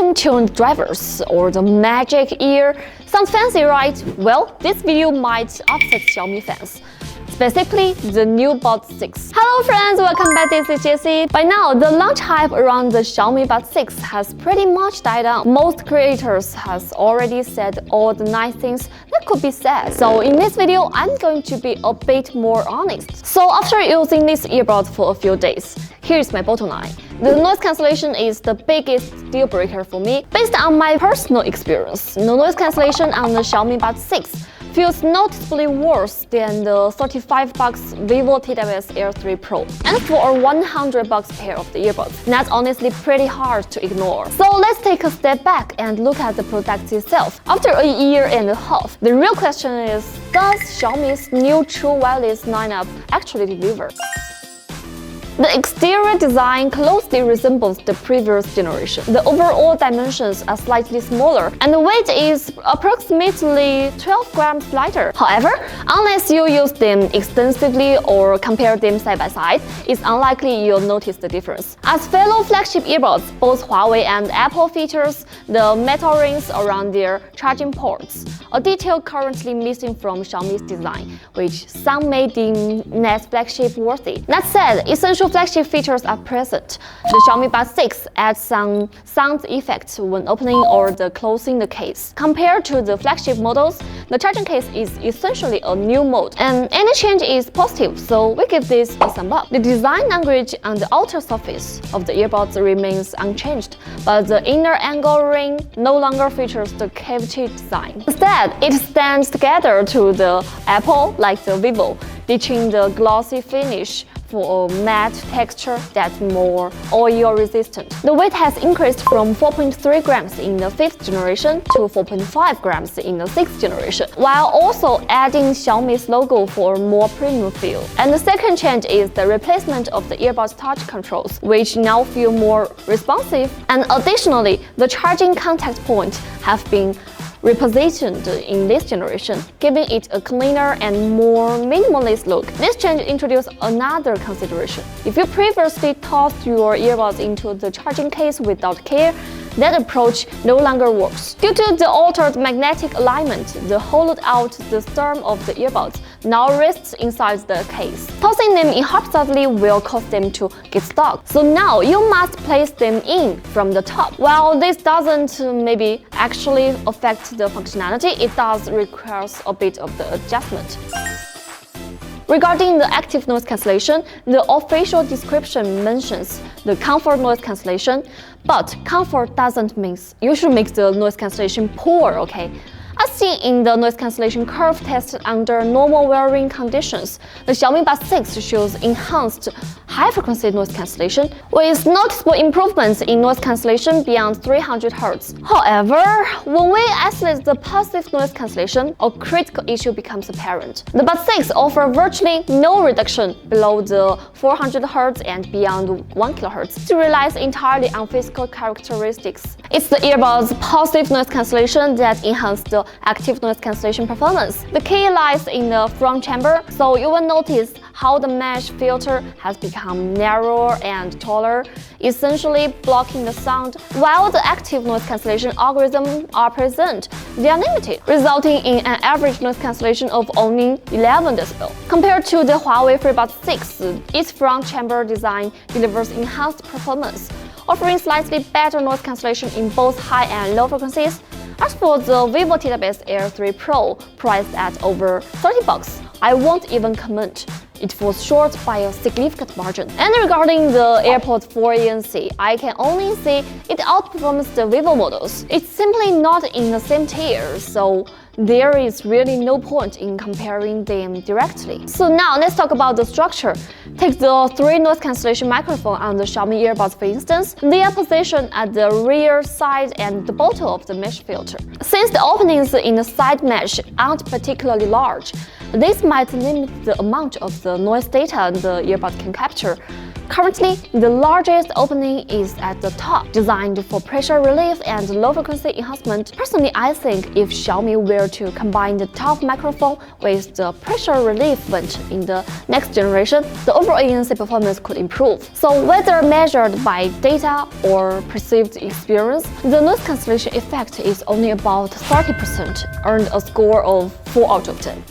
auto-tuned drivers or the magic ear. Sounds fancy, right? Well, this video might upset Xiaomi fans. Specifically, the new Buds 6. Hello friends, welcome back, this is Jessie. By now, the launch hype around the Xiaomi Buds 6 has pretty much died down. Most creators has already said all the nice things that could be said. So in this video, I'm going to be a bit more honest. So after using these earbuds for a few days, here's my bottom line. The noise cancellation is the biggest deal breaker for me. Based on my personal experience, the noise cancellation on the Xiaomi Buds 6 feels noticeably worse than the $35 Vivo TWS Air 3 Pro. And for a $100 pair of the earbuds, that's honestly pretty hard to ignore. So let's take a step back and look at the product itself. After a year and a half, the real question is, does Xiaomi's new true wireless lineup actually deliver? The exterior design closely resembles the previous generation. The overall dimensions are slightly smaller, and the weight is approximately 12 grams lighter. However, unless you use them extensively or compare them side by side, it's unlikely you'll notice the difference. As fellow flagship earbuds, both Huawei and Apple features the metal rings around their charging ports, a detail currently missing from Xiaomi's design, which some may deem less flagship worthy. That said, essential flagship features are present. The Xiaomi Buds 6 adds some sound effects when opening or closing the case. Compared to the flagship models, the charging case is essentially a new mode, and any change is positive, so we give this a thumb up. The design language on the outer surface of the earbuds remains unchanged, but the inner angle ring no longer features the cavity design. Instead, it stands together to the Apple like the Vivo, ditching the glossy finish for a matte texture that's more oil resistant. The weight has increased from 4.3 grams in the 5th generation to 4.5 grams in the 6th generation, while also adding Xiaomi's logo for a more premium feel. And the second change is the replacement of the earbuds touch controls, which now feel more responsive. And additionally, the charging contact point have been repositioned in this generation, giving it a cleaner and more minimalist look. This change introduced another consideration. If you previously tossed your earbuds into the charging case without care, that approach no longer works. Due to the altered magnetic alignment, the hollowed-out stem of the earbuds now rests inside the case. Tossing them haphazardly will cause them to get stuck. So now you must place them in from the top. While this doesn't maybe actually affect the functionality, it does require a bit of the adjustment. Regarding the active noise cancellation, the official description mentions the comfort noise cancellation, but comfort doesn't mean you should make the noise cancellation poor, okay? As seen in the noise cancellation curve test under normal wearing conditions, the Xiaomi Buds 6 shows enhanced high-frequency noise cancellation, with noticeable improvements in noise cancellation beyond 300 Hz. However, when we isolate the passive noise cancellation, a critical issue becomes apparent. The Buds 6 offer virtually no reduction below the 400 Hz and beyond 1 kHz. It relies entirely on physical characteristics. It's the earbuds' passive noise cancellation that enhances the active noise cancellation performance. The key lies in the front chamber, so you will notice how the mesh filter has become narrower and taller, essentially blocking the sound. While the active noise cancellation algorithms are present, they are limited, resulting in an average noise cancellation of only 11 dB. Compared to the Huawei FreeBuds 6, its front chamber design delivers enhanced performance, offering slightly better noise cancellation in both high and low frequencies. As for the Vivo TWS Air 3 Pro, priced at over $30, I won't even comment. It falls short by a significant margin. And regarding the AirPods 4 ANC, I can only say it outperforms the Vivo models. It's simply not in the same tier, so there is really no point in comparing them directly. So now let's talk about the structure. Take the 3 noise cancellation microphones on the Xiaomi earbuds for instance. They are positioned at the rear, side, and the bottom of the mesh filter. Since the openings in the side mesh aren't particularly large, this might limit the amount of the noise data the earbud can capture. Currently, the largest opening is at the top, designed for pressure relief and low-frequency enhancement. Personally, I think if Xiaomi were to combine the top microphone with the pressure relief vent in the next generation, the overall ANC performance could improve. So whether measured by data or perceived experience, the noise cancellation effect is only about 30%, earned a score of 4 out of 10.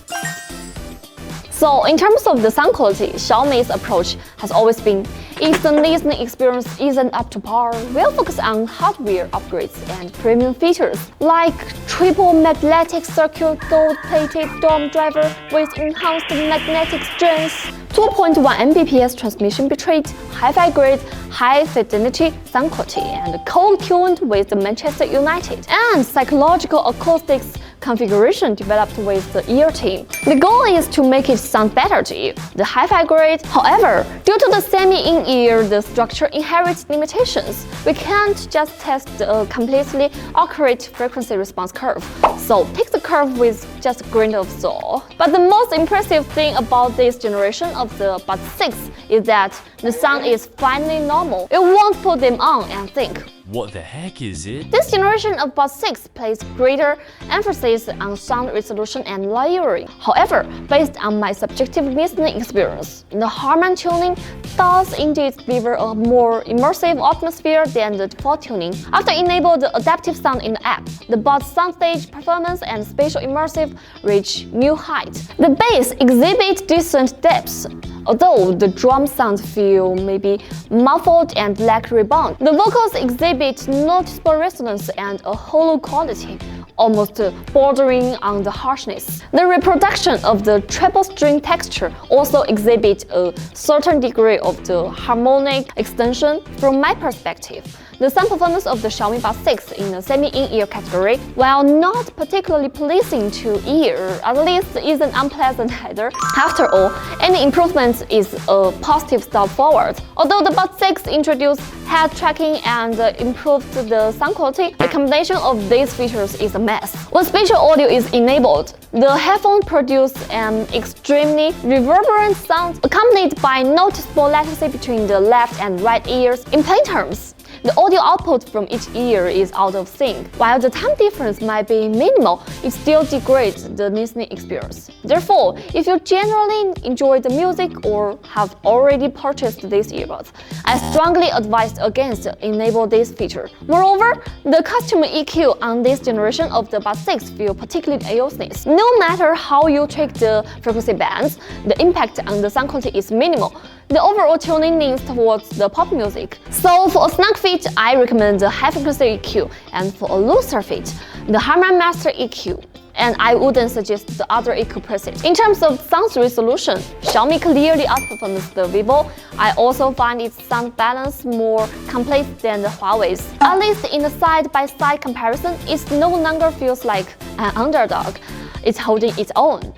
So in terms of the sound quality, Xiaomi's approach has always been, if the listening experience isn't up to par, we'll focus on hardware upgrades and premium features, like triple magnetic circuit gold-plated dome driver with enhanced magnetic strength, 2.1 Mbps transmission bitrate, hi-fi grade, high-fidelity sound quality, and co-tuned with the Manchester United, and psychological acoustics configuration developed with the ear team. The goal is to make it sound better to you, the hi-fi grade. However, due to the semi-in-ear, the structure inherits limitations. We can't just test a completely accurate frequency response curve. So take the curve with just a grain of salt. But the most impressive thing about this generation of the Buds 6 is that the sound is finally normal. You won't put them on and think, what the heck is it? This generation of Buds 6 places greater emphasis on sound resolution and layering. However, based on my subjective listening experience, the Harman tuning does indeed deliver a more immersive atmosphere than the default tuning. After enabling the adaptive sound in the app, the Buds soundstage performance and spatial immersive reach new heights. The bass exhibits decent depths, although the drum sounds feel maybe muffled and lack rebound. The vocals exhibit noticeable resonance and a hollow quality, almost bordering on the harshness. The reproduction of the treble string texture also exhibits a certain degree of the harmonic extension. From my perspective, the sound performance of the Xiaomi Buds 6 in the semi-in-ear category, while not particularly pleasing to ear, at least isn't unpleasant either. After all, any improvement is a positive step forward. Although the Buds 6 introduced head tracking and improved the sound quality, the combination of these features is a mess. When spatial audio is enabled, the headphone produces an extremely reverberant sound accompanied by noticeable latency between the left and right ears. In plain terms, the audio output from each ear is out of sync. While the time difference might be minimal, it still degrades the listening experience. Therefore, if you generally enjoy the music or have already purchased these earbuds, I strongly advise against enable this feature. Moreover, the customer EQ on this generation of the Buds 6 feel particularly aosnic. No matter how you check the frequency bands, the impact on the sound quality is minimal. The overall tuning leans towards the pop music. So for a snug fit, I recommend the high-frequency EQ, and for a looser fit, the Harman Master EQ. And I wouldn't suggest the other EQ presets. In terms of sound resolution, Xiaomi clearly outperforms the Vivo. I also find its sound balance more complete than the Huawei's. At least in the side-by-side comparison, it no longer feels like an underdog. It's holding its own.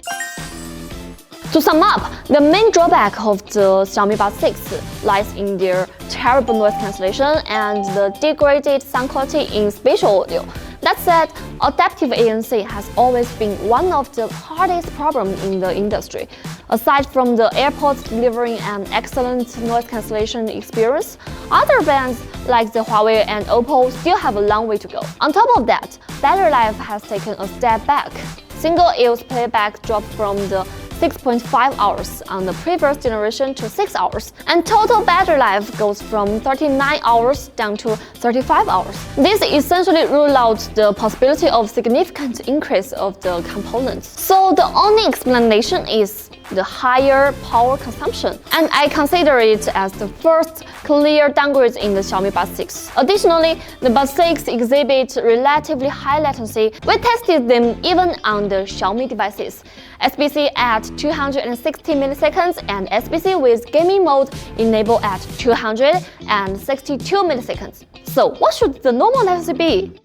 To sum up, the main drawback of the Xiaomi Buds 6 lies in their terrible noise cancellation and the degraded sound quality in spatial audio. That said, adaptive ANC has always been one of the hardest problems in the industry. Aside from the AirPods delivering an excellent noise cancellation experience, other brands like the Huawei and Oppo still have a long way to go. On top of that, battery life has taken a step back. Single-use playback dropped from the 6.5 hours on the previous generation to 6 hours, and total battery life goes from 39 hours down to 35 hours. This essentially rules out the possibility of significant increase of the components. So the only explanation is the higher power consumption, and I consider it as the first clear downgrade in the Xiaomi Buds 6. Additionally, the Buds 6 exhibit relatively high latency. We tested them even on the Xiaomi devices. SBC at 260 milliseconds and SBC with gaming mode enabled at 262 milliseconds. So what should the normal latency be?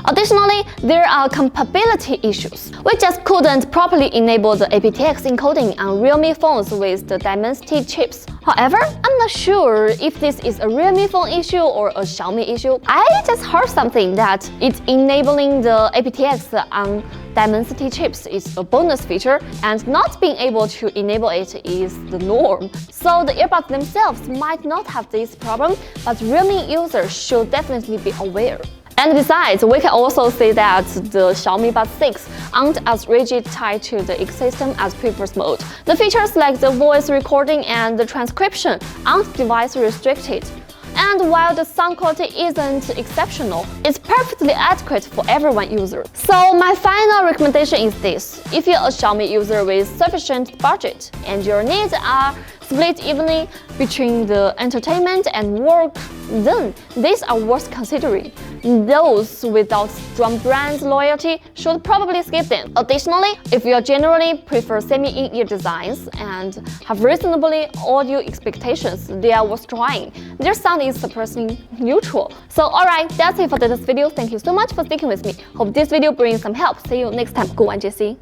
Additionally, there are compatibility issues. We just couldn't properly enable the aptX encoding on Realme phones with the Dimensity chips. However, I'm not sure if this is a Realme phone issue or a Xiaomi issue. I just heard something that it's enabling the aptX on Dimensity chips is a bonus feature, and not being able to enable it is the norm. So the earbuds themselves might not have this problem, but Realme users should definitely be aware. And besides, we can also see that the Xiaomi Buds 6 aren't as rigid tied to the ecosystem as previous mode. The features like the voice recording and the transcription aren't device restricted. And while the sound quality isn't exceptional, it's perfectly adequate for everyone user. So my final recommendation is this: if you're a Xiaomi user with sufficient budget and your needs are split evenly between the entertainment and work, then these are worth considering. Those without strong brand loyalty should probably skip them. Additionally, if you generally prefer semi-in-ear designs and have reasonably audio expectations, they are worth trying. Their sound is surprisingly neutral. So alright, that's it for today's video. Thank you so much for sticking with me. Hope this video brings some help. See you next time. 古玩杰西。